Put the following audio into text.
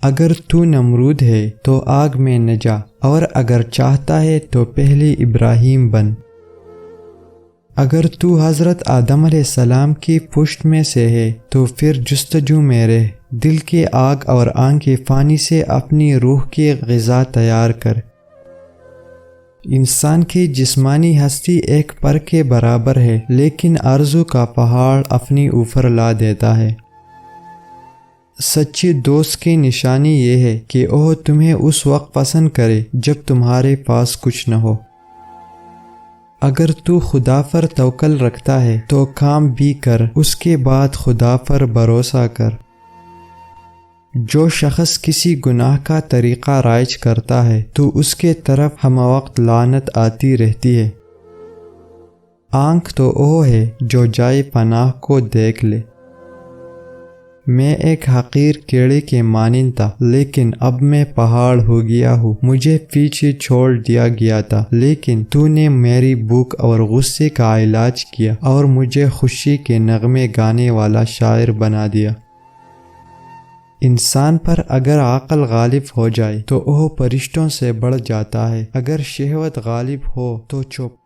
اگر تو نمرود ہے تو آگ میں نہ جا، اور اگر چاہتا ہے تو پہلے ابراہیم بن۔ اگر تو حضرت آدم علیہ السلام کی پشت میں سے ہے تو پھر جستجو میں رہ، دل کے آگ اور آنکھ فانی سے اپنی روح کی غذا تیار کر۔ انسان کی جسمانی ہستی ایک پر کے برابر ہے، لیکن آرزو کا پہاڑ اپنی اوپر لا دیتا ہے۔ سچے دوست کی نشانی یہ ہے کہ وہ تمہیں اس وقت پسند کرے جب تمہارے پاس کچھ نہ ہو۔ اگر تو خدا پر توکل رکھتا ہے تو کام بھی کر، اس کے بعد خدا پر بھروسہ کر۔ جو شخص کسی گناہ کا طریقہ رائج کرتا ہے تو اس کے طرف ہم وقت لعنت آتی رہتی ہے۔ آنکھ تو وہ ہے جو جائے پناہ کو دیکھ لے۔ میں ایک حقیر کیڑے کے مانند تھا، لیکن اب میں پہاڑ ہو گیا ہوں۔ مجھے پیچھے چھوڑ دیا گیا تھا، لیکن تو نے میری بھوک اور غصے کا علاج کیا اور مجھے خوشی کے نغمے گانے والا شاعر بنا دیا۔ انسان پر اگر عقل غالب ہو جائے تو وہ فرشتوں سے بڑھ جاتا ہے، اگر شہوت غالب ہو تو چپ۔